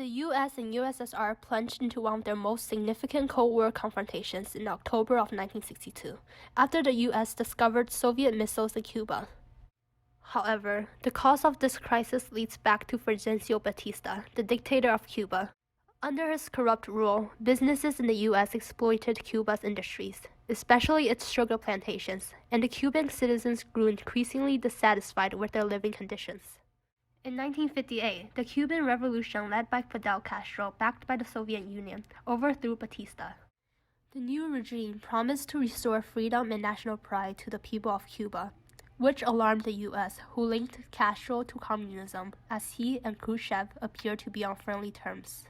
The US and USSR plunged into one of their most significant Cold War confrontations in October of 1962, after the US discovered Soviet missiles in Cuba. However, the cause of this crisis leads back to Fulgencio Batista, the dictator of Cuba. Under his corrupt rule, businesses in the US exploited Cuba's industries, especially its sugar plantations, and the Cuban citizens grew increasingly dissatisfied with their living conditions. In 1958, the Cuban Revolution led by Fidel Castro, backed by the Soviet Union, overthrew Batista. The new regime promised to restore freedom and national pride to the people of Cuba, which alarmed the US, who linked Castro to communism, as he and Khrushchev appeared to be on friendly terms.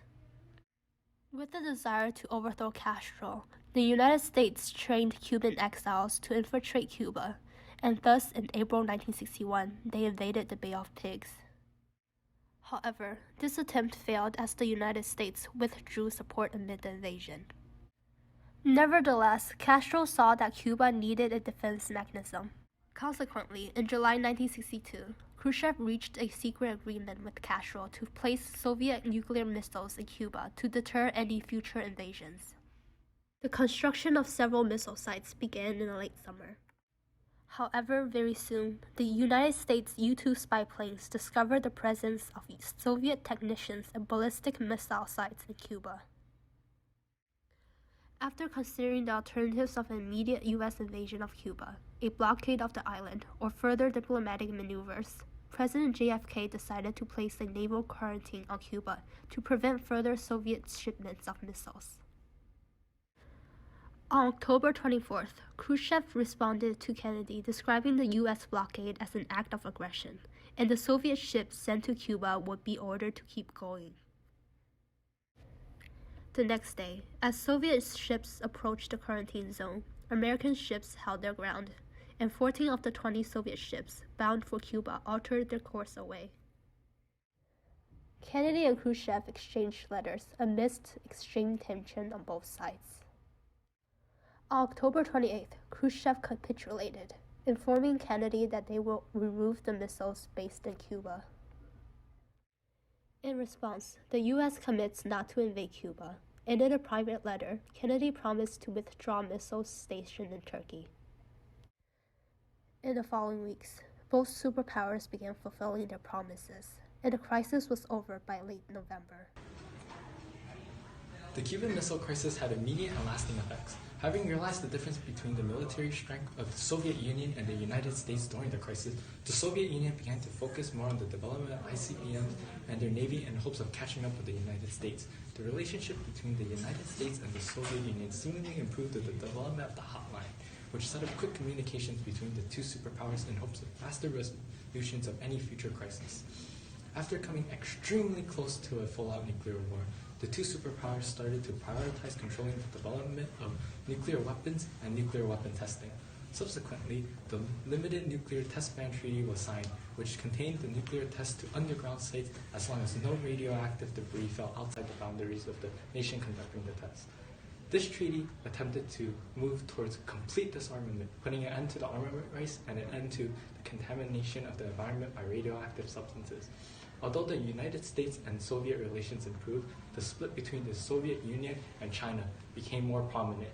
With the desire to overthrow Castro, the United States trained Cuban exiles to infiltrate Cuba, and thus in April 1961, they invaded the Bay of Pigs. However, this attempt failed as the United States withdrew support amid the invasion. Nevertheless, Castro saw that Cuba needed a defense mechanism. Consequently, in July 1962, Khrushchev reached a secret agreement with Castro to place Soviet nuclear missiles in Cuba to deter any future invasions. The construction of several missile sites began in the late summer. However, very soon, the United States U-2 spy planes discovered the presence of Soviet technicians at ballistic missile sites in Cuba. After considering the alternatives of an immediate U.S. invasion of Cuba, a blockade of the island, or further diplomatic maneuvers, President JFK decided to place a naval quarantine on Cuba to prevent further Soviet shipments of missiles. On October 24th, Khrushchev responded to Kennedy describing the U.S. blockade as an act of aggression, and the Soviet ships sent to Cuba would be ordered to keep going. The next day, as Soviet ships approached the quarantine zone, American ships held their ground, and 14 of the 20 Soviet ships bound for Cuba altered their course away. Kennedy and Khrushchev exchanged letters amidst extreme tension on both sides. On October 28th, Khrushchev capitulated, informing Kennedy that they will remove the missiles based in Cuba. In response, the U.S. commits not to invade Cuba, and in a private letter, Kennedy promised to withdraw missiles stationed in Turkey. In the following weeks, both superpowers began fulfilling their promises, and the crisis was over by late November. The Cuban Missile Crisis had immediate and lasting effects. Having realized the difference between the military strength of the Soviet Union and the United States during the crisis, the Soviet Union began to focus more on the development of ICBMs and their navy in hopes of catching up with the United States. The relationship between the United States and the Soviet Union seemingly improved with the development of the hotline, which set up quick communications between the two superpowers in hopes of faster resolutions of any future crisis. After coming extremely close to a full-out nuclear war, the two superpowers started to prioritize controlling the development of nuclear weapons and nuclear weapon testing. Subsequently, the Limited Nuclear Test Ban Treaty was signed, which contained the nuclear test to underground sites as long as no radioactive debris fell outside the boundaries of the nation conducting the test. This treaty attempted to move towards complete disarmament, putting an end to the armament race and an end to the contamination of the environment by radioactive substances. Although the United States and Soviet relations improved, the split between the Soviet Union and China became more prominent.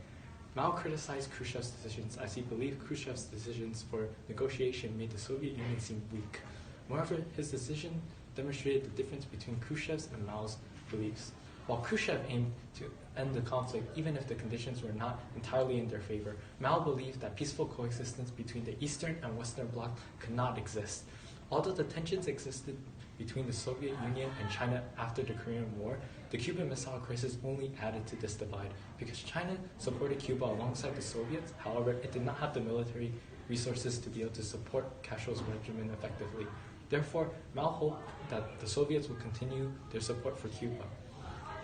Mao criticized Khrushchev's decisions as he believed Khrushchev's decisions for negotiation made the Soviet Union seem weak. Moreover, his decision demonstrated the difference between Khrushchev's and Mao's beliefs. While Khrushchev aimed to end the conflict even if the conditions were not entirely in their favor, Mao believed that peaceful coexistence between the Eastern and Western bloc could not exist. Although the tensions existed between the Soviet Union and China after the Korean War, the Cuban Missile Crisis only added to this divide. Because China supported Cuba alongside the Soviets, however, it did not have the military resources to be able to support Castro's regime effectively. Therefore, Mao hoped that the Soviets would continue their support for Cuba.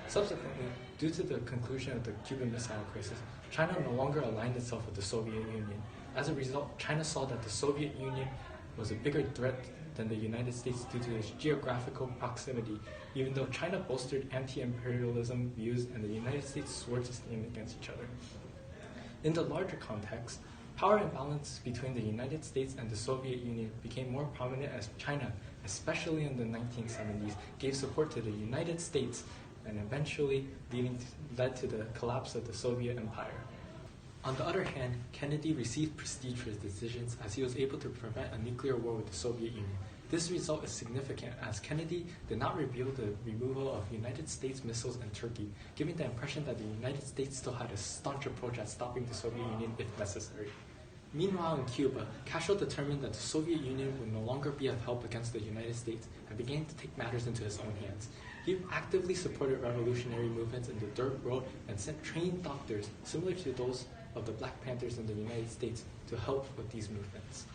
Subsequently, due to the conclusion of the Cuban Missile Crisis, China no longer aligned itself with the Soviet Union. As a result, China saw that the Soviet Union was a bigger threat than the United States due to its geographical proximity, even though China bolstered anti-imperialism views and the United States swore to stand against each other. In the larger context, power imbalance between the United States and the Soviet Union became more prominent as China especially in the 1970s, gave support to the United States and eventually led to the collapse of the Soviet Empire. On the other hand, Kennedy received prestige for his decisions as he was able to prevent a nuclear war with the Soviet Union. This result is significant as Kennedy did not reveal the removal of United States missiles in Turkey, giving the impression that the United States still had a staunch approach at stopping the Soviet Union if necessary. Meanwhile, in Cuba, Castro determined that the Soviet Union would no longer be of help against the United States and began to take matters into his own hands. He actively supported revolutionary movements in the Third World and sent trained doctors, similar to those of the Black Panthers in the United States, to help with these movements.